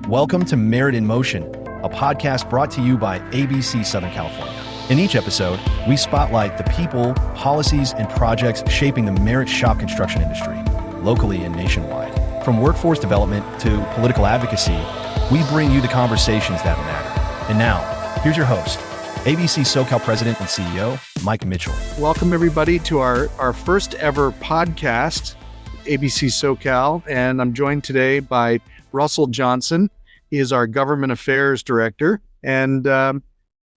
Welcome to Merit in Motion, a podcast brought to you by ABC Southern California. In each episode, we spotlight the people, policies, and projects shaping the merit shop construction industry, locally and nationwide. From workforce development to political advocacy, we bring you the conversations that matter. And now, here's your host, ABC SoCal President and CEO, Mike Mitchell. Welcome, everybody, to our first ever podcast, ABC SoCal. And I'm joined today by Russell Johnson. He is our Government Affairs Director. And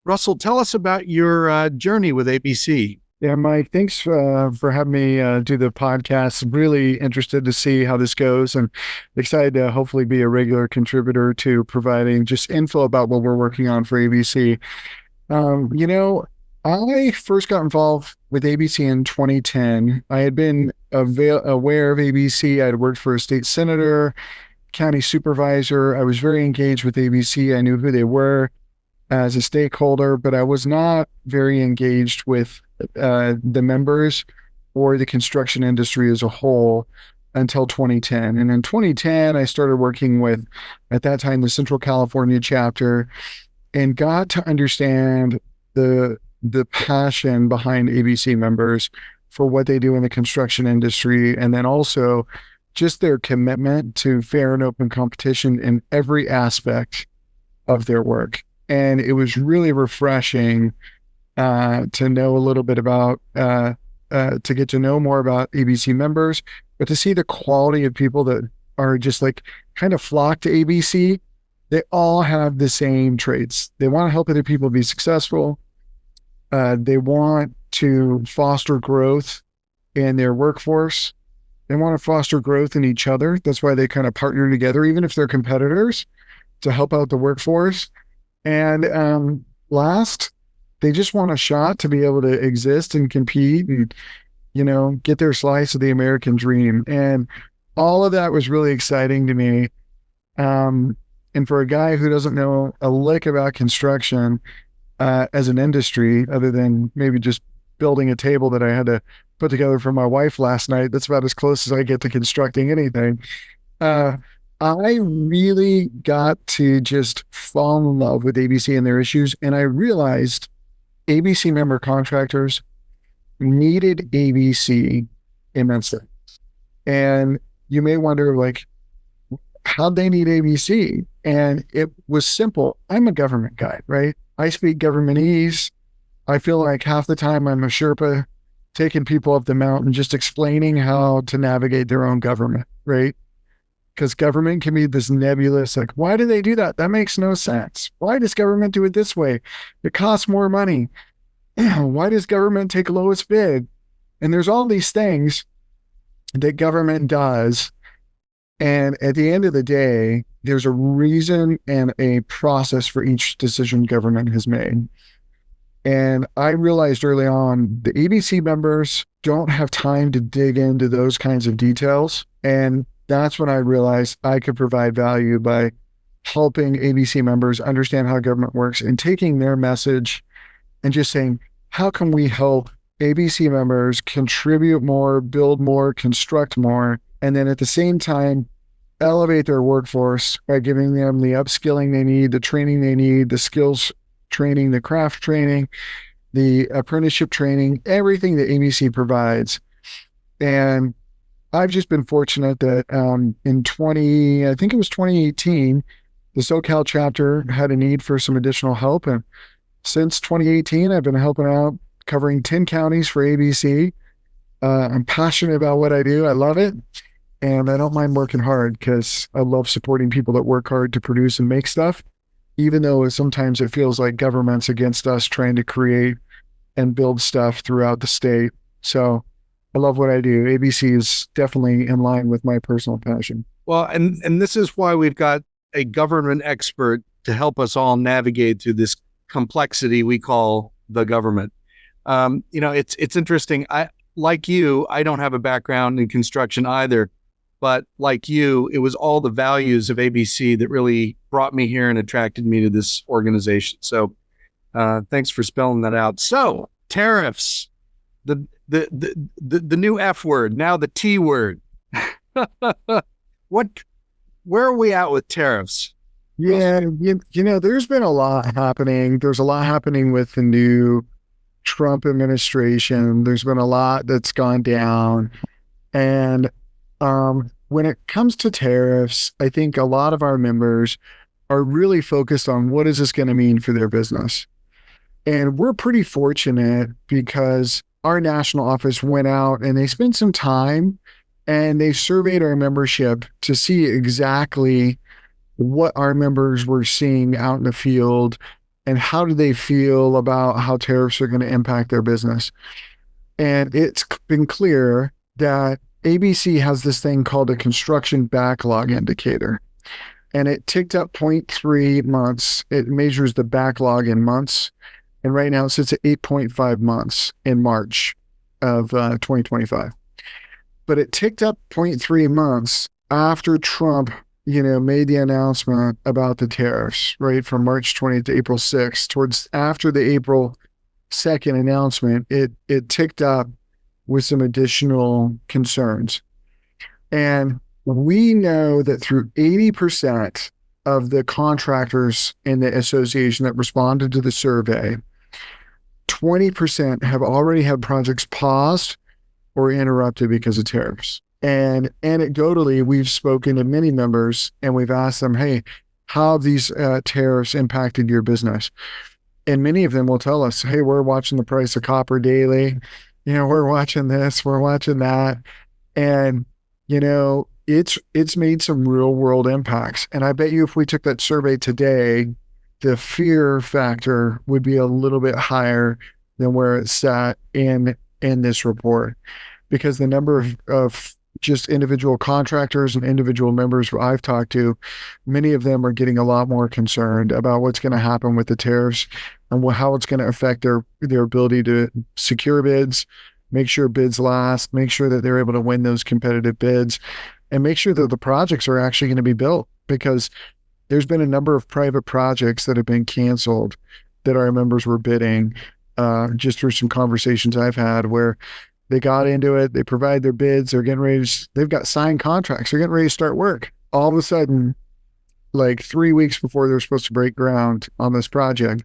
Russell, tell us about your journey with ABC. Yeah, Mike, thanks for having me do the podcast. Really interested to see how this goes and excited to hopefully be a regular contributor to providing just info about what we're working on for ABC. I first got involved with ABC in 2010. I had been aware of ABC. I had worked for a state senator, county supervisor. I was very engaged with ABC. I knew who they were as a stakeholder, but I was not very engaged with the members or the construction industry as a whole until 2010. And in 2010, I started working with, at that time, the Central California chapter and got to understand the passion behind ABC members for what they do in the construction industry, and then also just their commitment to fair and open competition in every aspect of their work. And it was really refreshing to know a little bit about, to get to know more about ABC members, but to see the quality of people that are just like kind of flock to ABC. They all have the same traits. They want to help other people be successful. They want to foster growth in their workforce. They want to foster growth in each other. That's why they kind of partner together, even if they're competitors, to help out the workforce. And last, they just want a shot to be able to exist and compete and, get their slice of the American dream. And all of that was really exciting to me. And for a guy who doesn't know a lick about construction as an industry, other than maybe just building a table that I had to put together for my wife last night, that's about as close as I get to constructing anything. I really got to just fall in love with ABC and their issues. And I realized ABC member contractors needed ABC immensely. And you may wonder, how'd they need ABC? And it was simple. I'm a government guy, right? I speak governmentese. I feel like half the time I'm a Sherpa taking people up the mountain, just explaining how to navigate their own government, right? Because government can be this nebulous, why do they do that? That makes no sense. Why does government do it this way? It costs more money. Why does government take lowest bid? And there's all these things that government does. And at the end of the day, there's a reason and a process for each decision government has made. And I realized early on, the ABC members don't have time to dig into those kinds of details. And that's when I realized I could provide value by helping ABC members understand how government works and taking their message and just saying, how can we help ABC members contribute more, build more, construct more, and then at the same time, elevate their workforce by giving them the upskilling they need, the training they need, the skills training, the craft training, the apprenticeship training, everything that ABC provides. And I've just been fortunate that in 2018, the SoCal chapter had a need for some additional help. And since 2018, I've been helping out, covering 10 counties for ABC. I'm passionate about what I do. I love it. And I don't mind working hard because I love supporting people that work hard to produce and make stuff, even though sometimes it feels like government's against us trying to create and build stuff throughout the state. So I love what I do. ABC is definitely in line with my personal passion. Well, and this is why we've got a government expert to help us all navigate through this complexity we call the government. It's interesting. Like you, I don't have a background in construction either. But like you, it was all the values of ABC that really brought me here and attracted me to this organization. So thanks for spelling that out. So tariffs, the new F word, now the T word. Where are we at with tariffs? Yeah, there's been a lot happening. There's a lot happening with the new Trump administration. There's been a lot that's gone down. And when it comes to tariffs, I think a lot of our members are really focused on what is this going to mean for their business. And we're pretty fortunate because our national office went out and they spent some time and they surveyed our membership to see exactly what our members were seeing out in the field and how do they feel about how tariffs are going to impact their business. And it's been clear that ABC has this thing called a construction backlog indicator, and it ticked up 0.3 months. It measures the backlog in months. And right now it sits at 8.5 months in March of 2025. But it ticked up 0.3 months after Trump, made the announcement about the tariffs, right? From March 20th to April 6th. Towards after the April 2nd announcement, it ticked up with some additional concerns. And we know that through 80% of the contractors in the association that responded to the survey, 20% have already had projects paused or interrupted because of tariffs. And anecdotally, we've spoken to many members and we've asked them, hey, how have these tariffs impacted your business? And many of them will tell us, hey, we're watching the price of copper daily. We're watching this, we're watching that. And, it's made some real world impacts. And I bet you if we took that survey today, the fear factor would be a little bit higher than where it's sat in this report, because the number of just individual contractors and individual members I've talked to, many of them are getting a lot more concerned about what's going to happen with the tariffs and how it's going to affect their ability to secure bids, make sure bids last, make sure that they're able to win those competitive bids, and make sure that the projects are actually going to be built, because there's been a number of private projects that have been canceled that our members were bidding just through some conversations I've had where they got into it, they provide their bids, they're getting ready they've got signed contracts, they're getting ready to start work. All of a sudden, like 3 weeks before they're supposed to break ground on this project,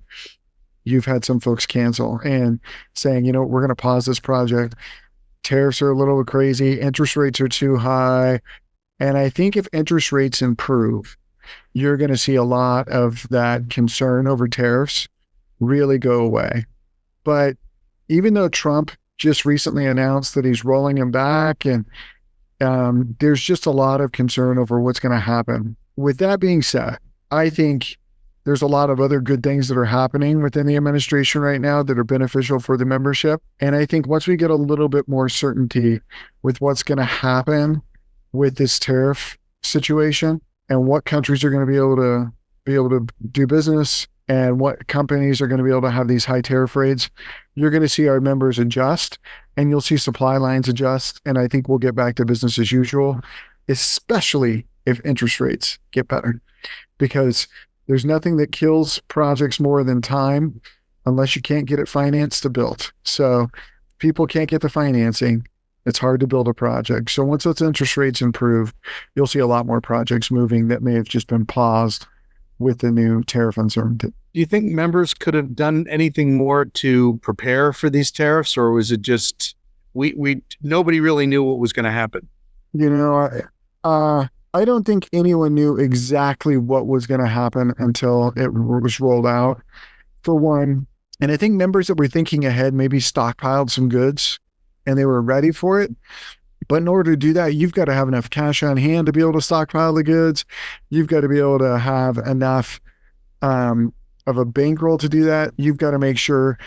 you've had some folks cancel and saying, we're going to pause this project. Tariffs are a little crazy. Interest rates are too high. And I think if interest rates improve, you're going to see a lot of that concern over tariffs really go away. But even though Trump just recently announced that he's rolling them back, and there's just a lot of concern over what's going to happen. With that being said, I think there's a lot of other good things that are happening within the administration right now that are beneficial for the membership. And I think once we get a little bit more certainty with what's going to happen with this tariff situation and what countries are going to be able to do business and what companies are going to be able to have these high tariff rates, you're going to see our members adjust and you'll see supply lines adjust. And I think we'll get back to business as usual, especially if interest rates get better, because there's nothing that kills projects more than time unless you can't get it financed to build. So people can't get the financing. It's hard to build a project. So once those interest rates improve, you'll see a lot more projects moving that may have just been paused with the new tariff uncertainty. Do you think members could have done anything more to prepare for these tariffs, or was it just nobody really knew what was going to happen? I don't think anyone knew exactly what was going to happen until it was rolled out, for one. And I think members that were thinking ahead maybe stockpiled some goods and they were ready for it. But in order to do that, you've got to have enough cash on hand to be able to stockpile the goods. You've got to be able to have enough of a bankroll to do that. You've got to make sure,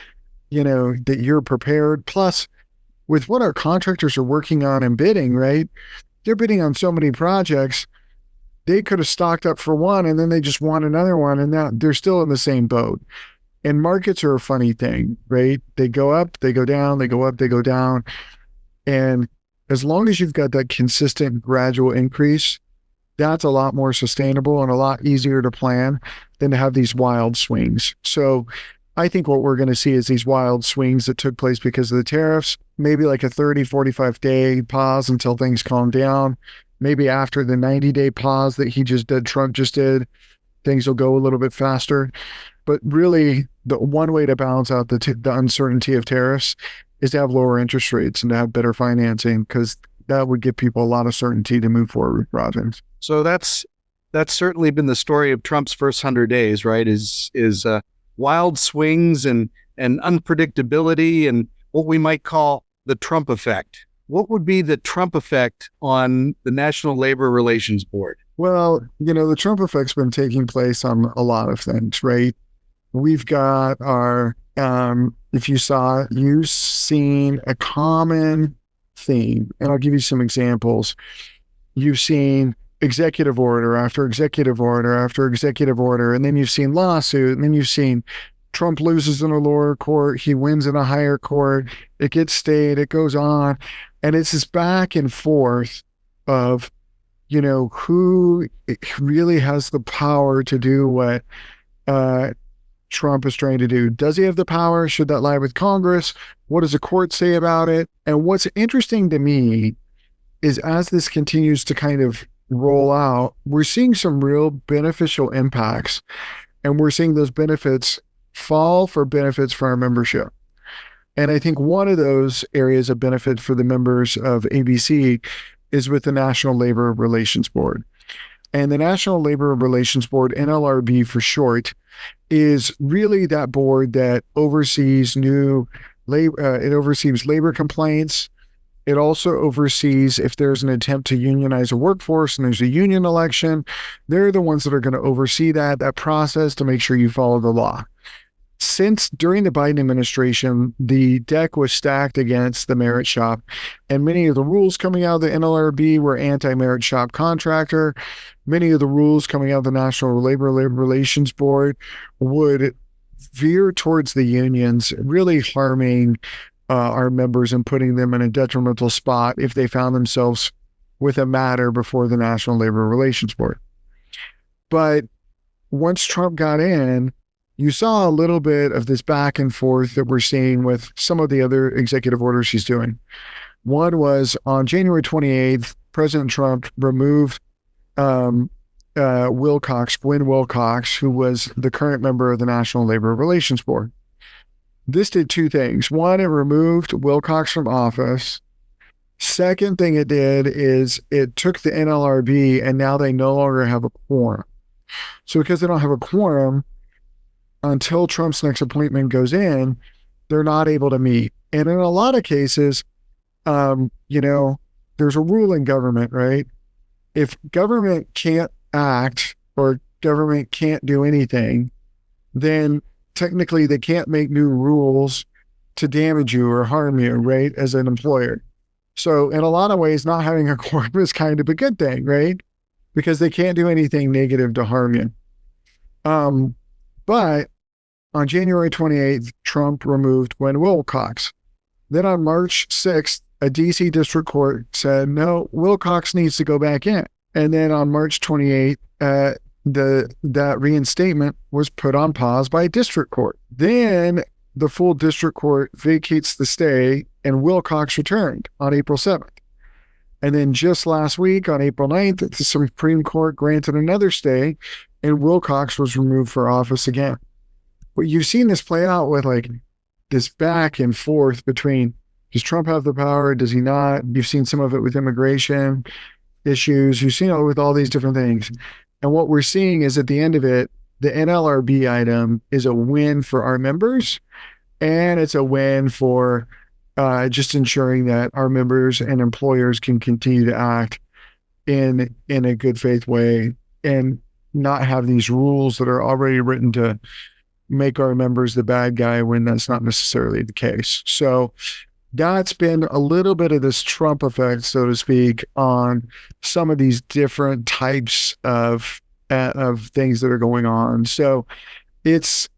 that you're prepared. Plus, with what our contractors are working on and bidding, right? They're bidding on so many projects. They could have stocked up for one and then they just want another one, and now they're still in the same boat. And markets are a funny thing, right? They go up, they go down, they go up, they go down. And as long as you've got that consistent gradual increase, that's a lot more sustainable and a lot easier to plan than to have these wild swings. So I think what we're going to see is these wild swings that took place because of the tariffs, maybe like a 30, 45 day pause until things calm down. Maybe after the 90-day pause that Trump just did, things will go a little bit faster. But really, the one way to balance out the uncertainty of tariffs is to have lower interest rates and to have better financing, because that would give people a lot of certainty to move forward with projects. So that's certainly been the story of Trump's first 100 days, right? Is wild swings and unpredictability and what we might call the Trump effect. What would be the Trump effect on the National Labor Relations Board? Well, the Trump effect's been taking place on a lot of things, right? We've got our, you've seen a common theme, and I'll give you some examples. You've seen executive order after executive order after executive order, and then you've seen lawsuit, and then you've seen Trump loses in a lower court, he wins in a higher court, it gets stayed, it goes on, and it's this back and forth of, who really has the power to do what Trump is trying to do. Does he have the power? Should that lie with Congress? What does the court say about it? And what's interesting to me is as this continues to kind of roll out, we're seeing some real beneficial impacts, and we're seeing those benefits fall for benefits for our membership. And I think one of those areas of benefit for the members of ABC is with the National Labor Relations Board. And the National Labor Relations Board, NLRB for short, is really that board that oversees it oversees labor complaints. It also oversees if there's an attempt to unionize a workforce and there's a union election. They're the ones that are going to oversee that process to make sure you follow the law. Since during the Biden administration, the deck was stacked against the merit shop, and many of the rules coming out of the NLRB were anti-merit shop contractor. Many of the rules coming out of the National Labor Relations Board would veer towards the unions, really harming our members and putting them in a detrimental spot if they found themselves with a matter before the National Labor Relations Board. But once Trump got in, you saw a little bit of this back and forth that we're seeing with some of the other executive orders he's doing. One was on January 28th, President Trump removed Gwen Wilcox, who was the current member of the National Labor Relations Board. This did two things. One, it removed Wilcox from office. Second thing it did is it took the NLRB, and now they no longer have a quorum. So because they don't have a quorum, until Trump's next appointment goes in, they're not able to meet. And in a lot of cases, there's a rule in government, right? If government can't act or government can't do anything, then technically they can't make new rules to damage you or harm you, right, as an employer. So in a lot of ways, not having a quorum is kind of a good thing, right? Because they can't do anything negative to harm you. But on January 28th, Trump removed Gwen Wilcox. Then on March 6th, a DC district court said, no, Wilcox needs to go back in. And then on March 28th, that reinstatement was put on pause by a district court. Then the full district court vacates the stay, and Wilcox returned on April 7th. And then just last week, on April 9th, the Supreme Court granted another stay, and Wilcox was removed for office again. But you've seen this play out with like this back and forth between, does Trump have the power? Does he not? You've seen some of it with immigration issues. You've seen it with all these different things. And what we're seeing is at the end of it, the NLRB item is a win for our members, and it's a win for just ensuring that our members and employers can continue to act in a good faith way and not have these rules that are already written to make our members the bad guy when that's not necessarily the case. So that's been a little bit of this Trump effect, so to speak, on some of these different types of things that are going on. So it's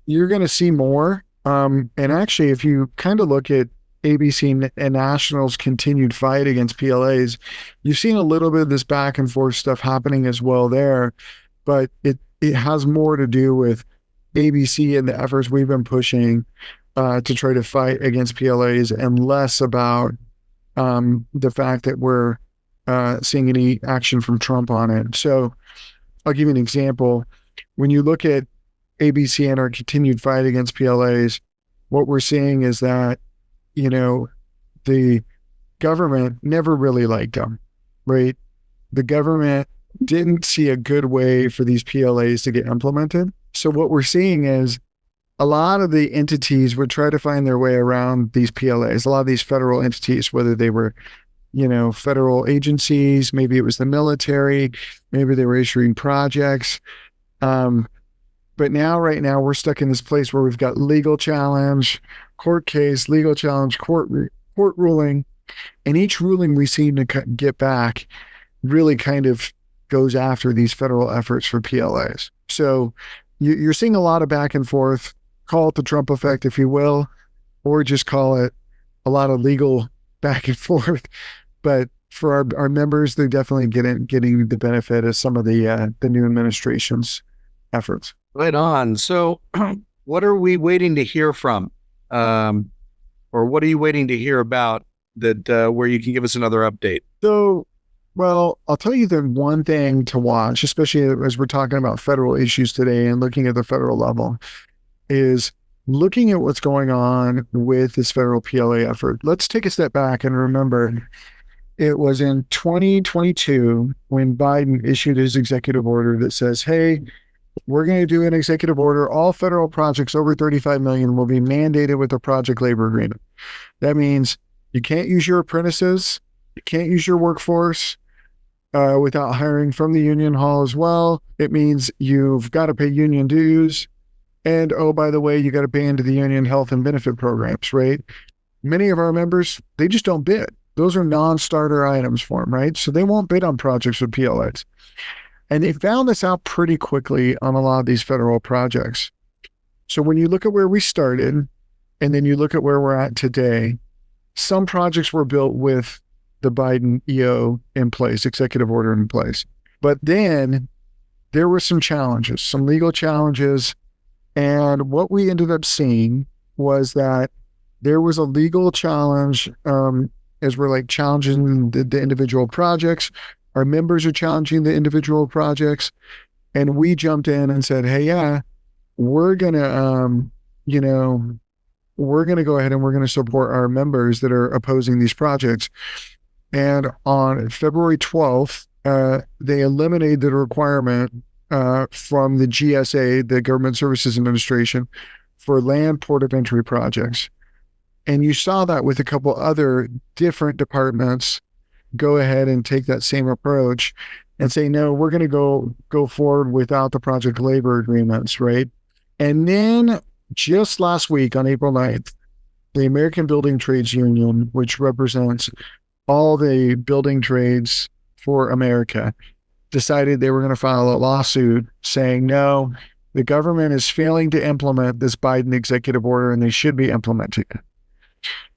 you're going to see more. And actually, if you kind of look at ABC and National's continued fight against PLAs, you've seen a little bit of this back and forth stuff happening as well there, but it has more to do with ABC and the efforts we've been pushing to try to fight against PLAs, and less about the fact that we're seeing any action from Trump on it. So I'll give you an example. When you look at ABC and our continued fight against PLAs, what we're seeing is that, the government never really liked them, right? The government didn't see a good way for these PLAs to get implemented. So what we're seeing is a lot of the entities would try to find their way around these PLAs, a lot of these federal entities, whether they were, federal agencies, maybe it was the military, maybe they were issuing projects. But right now, we're stuck in this place where we've got legal challenge, court case, legal challenge, court ruling. And each ruling we seem to get back really kind of goes after these federal efforts for PLAs. So you're seeing a lot of back and forth, call it the Trump effect, if you will, or just call it a lot of legal back and forth. But for our members, they're definitely getting the benefit of some of the new administration's efforts. Right on. So what are we waiting to hear from? Or what are you waiting to hear about that where you can give us another update? So, well, I'll tell you the one thing to watch, especially as we're talking about federal issues today and looking at the federal level, is looking at what's going on with this federal PLA effort. Let's take a step back and remember it was in 2022 when Biden issued his executive order that says, hey, we're going to do an executive order. All federal projects over $35 million will be mandated with a project labor agreement. That means you can't use your apprentices. You can't use your workforce without hiring from the union hall as well. It means you've got to pay union dues. And, oh, by the way, you got to pay into the union health and benefit programs, right? Many of our members, they just don't bid. Those are non-starter items for them, right? So they won't bid on projects with PLAs. And they found this out pretty quickly on a lot of these federal projects. So when you look at where we started, and then you look at where we're at today, some projects were built with the Biden EO in place, executive order in place. But then there were some challenges, some legal challenges. And what we ended up seeing was that there was a legal challenge as we're like challenging the individual projects. Our members are challenging the individual projects, and we jumped in and said, hey, yeah, we're going to, we're going to go ahead and we're going to support our members that are opposing these projects. And on February 12th, they eliminated the requirement from the GSA, the Government Services Administration, for land port of entry projects. And you saw that with a couple other different departments go ahead and take that same approach and say, no, we're going to go forward without the project labor agreements, right? And then just last week on April 9th, the American Building Trades Union, which represents all the building trades for America, decided they were going to file a lawsuit saying, no, the government is failing to implement this Biden executive order and they should be implementing it.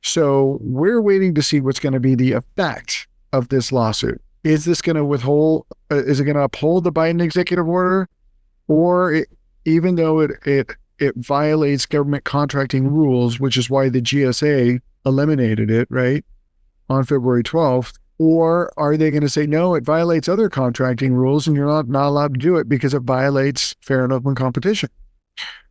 So we're waiting to see what's going to be the effect of this lawsuit. Is this going to is it going to uphold the Biden executive order? Or even though it violates government contracting rules, which is why the GSA eliminated it, right, on February 12th, or are they going to say, no, it violates other contracting rules and you're not allowed to do it because it violates fair and open competition,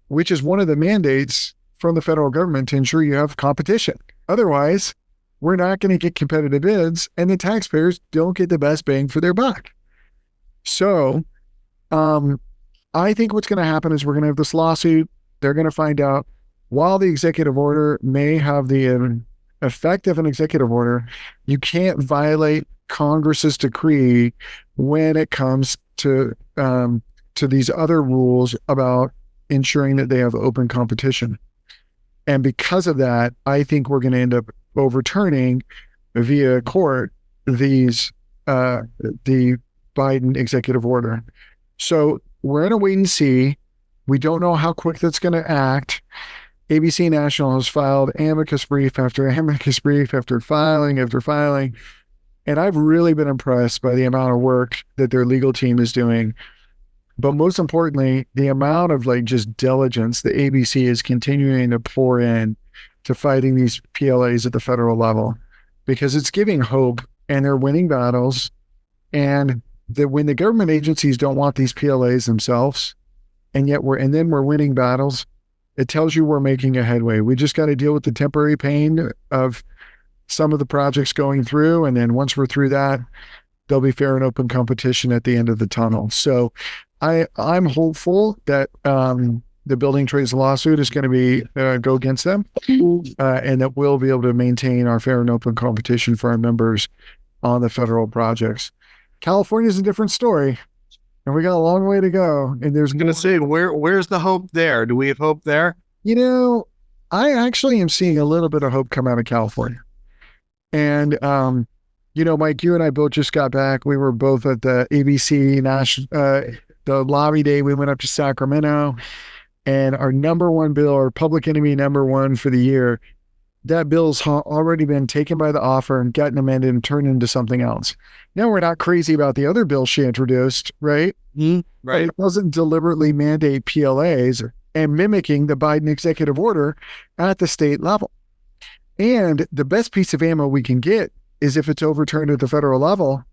which is one of the mandates from the federal government to ensure you have competition. Otherwise, we're not going to get competitive bids and the taxpayers don't get the best bang for their buck. So I think what's going to happen is we're going to have this lawsuit. They're going to find out while the executive order may have the effect of an executive order, you can't violate Congress's decree when it comes to these other rules about ensuring that they have open competition. And because of that, I think we're going to end up overturning via court the Biden executive order. So we're in a wait and see. We don't know how quick that's going to act. ABC National has filed amicus brief after amicus brief after filing after filing. And I've really been impressed by the amount of work that their legal team is doing. But most importantly, the amount of just diligence the ABC is continuing to pour in to fighting these PLAs at the federal level, because it's giving hope and they're winning battles. And that when the government agencies don't want these PLAs themselves, and then we're winning battles, it tells you we're making a headway. We just got to deal with the temporary pain of some of the projects going through. And then once we're through that, there'll be fair and open competition at the end of the tunnel. So I'm hopeful that the building trades lawsuit is going to be go against them, and that we'll be able to maintain our fair and open competition for our members on the federal projects. California is a different story, and we got a long way to go. And there's going to say, where's the hope there? Do we have hope there? I actually am seeing a little bit of hope come out of California. And, Mike, you and I both just got back. We were both at the ABC the lobby day. We went up to Sacramento, and our number one bill, our public enemy number one for the year, that bill's already been taken by the offer and gotten amended and turned into something else. Now we're not crazy about the other bill she introduced, right? Right. But it doesn't deliberately mandate PLAs and mimicking the Biden executive order at the state level. And the best piece of ammo we can get is if it's overturned at the federal level,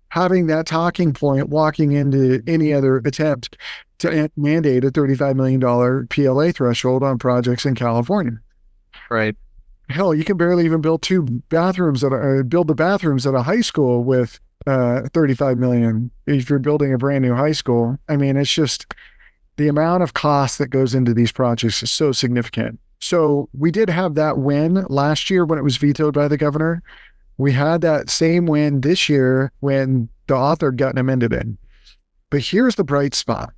having that talking point walking into any other attempt to mandate a $35 million PLA threshold on projects in California. Right. Hell, you can barely even build the bathrooms at a high school with $35 million if you're building a brand new high school. I mean, it's just the amount of cost that goes into these projects is so significant. So we did have that win last year when it was vetoed by the governor. We had that same win this year when the author got amended in. But here's the bright spot.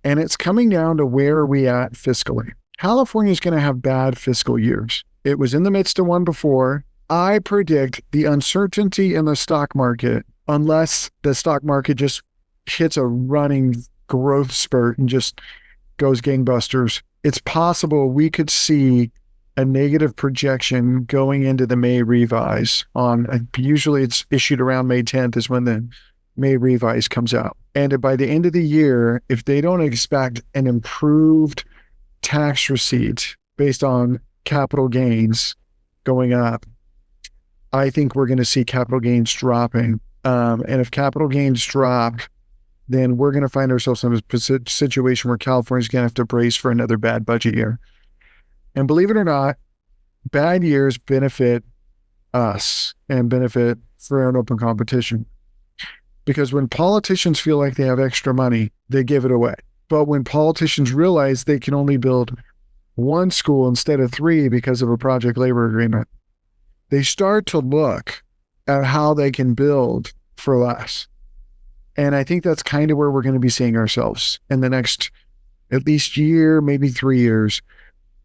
And it's coming down to where are we at fiscally. California is going to have bad fiscal years. It was in the midst of one before. I predict the uncertainty in the stock market, unless the stock market just hits a running growth spurt and just goes gangbusters, it's possible we could see a negative projection going into the May revise usually it's issued around May 10th is when the May revise comes out. And by the end of the year, if they don't expect an improved tax receipt based on capital gains going up, I think we're going to see capital gains dropping. And if capital gains drop, then we're going to find ourselves in a situation where California's going to have to brace for another bad budget year. And believe it or not, bad years benefit us and benefit fair and open competition. Because when politicians feel like they have extra money, they give it away. But when politicians realize they can only build one school instead of 3 because of a project labor agreement, they start to look at how they can build for less. And I think that's kind of where we're going to be seeing ourselves in the next at least year, maybe 3 years,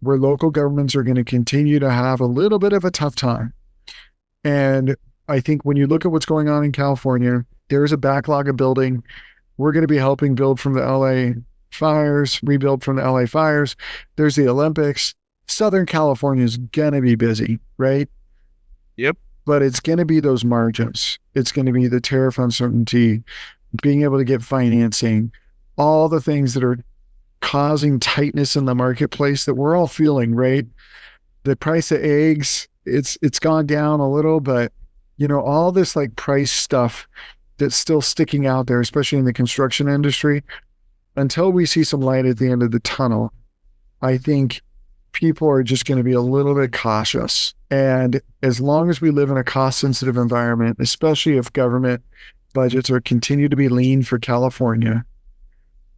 where local governments are going to continue to have a little bit of a tough time. And I think when you look at what's going on in California, there's a backlog of building. We're going to be helping build from the LA fires, rebuild from the LA fires. There's the Olympics. Southern California is going to be busy, right? Yep. But it's going to be those margins. It's going to be the tariff uncertainty, being able to get financing, all the things that are causing tightness in the marketplace that we're all feeling, right? The price of eggs, it's gone down a little, but all this like price stuff that's still sticking out there, especially in the construction industry, until we see some light at the end of the tunnel, I think people are just going to be a little bit cautious. And as long as we live in a cost-sensitive environment, especially if government budgets are continue to be lean for California,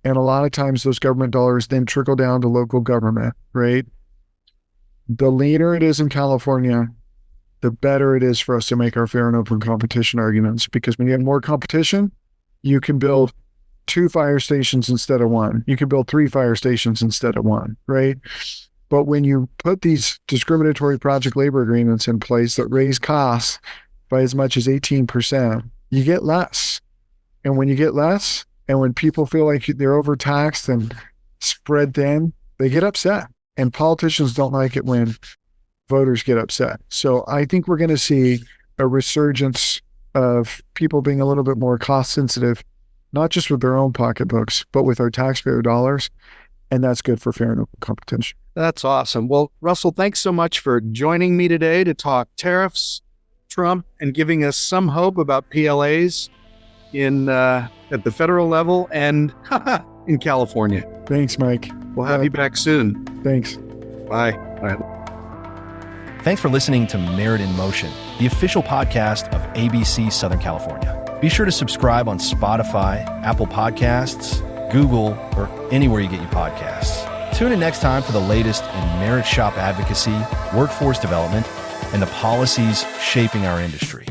and a lot of times those government dollars then trickle down to local government, right? The leaner it is in California, the better it is for us to make our fair and open competition arguments. Because when you have more competition, you can build 2 fire stations instead of 1. You can build 3 fire stations instead of 1, right? But when you put these discriminatory project labor agreements in place that raise costs by as much as 18%, you get less. And when you get less, and when people feel like they're overtaxed and spread thin, they get upset. And politicians don't like it when voters get upset. So I think we're going to see a resurgence of people being a little bit more cost sensitive, not just with their own pocketbooks, but with our taxpayer dollars. And that's good for fair and open competition. That's awesome. Well, Russell, thanks so much for joining me today to talk tariffs, Trump, and giving us some hope about PLAs. at the federal level and in California. Thanks, Mike. We'll have you back soon. Thanks. Bye. Bye. Thanks for listening to Merit in Motion, the official podcast of ABC Southern California. Be sure to subscribe on Spotify, Apple Podcasts, Google, or anywhere you get your podcasts. Tune in next time for the latest in merit shop advocacy, workforce development, and the policies shaping our industry.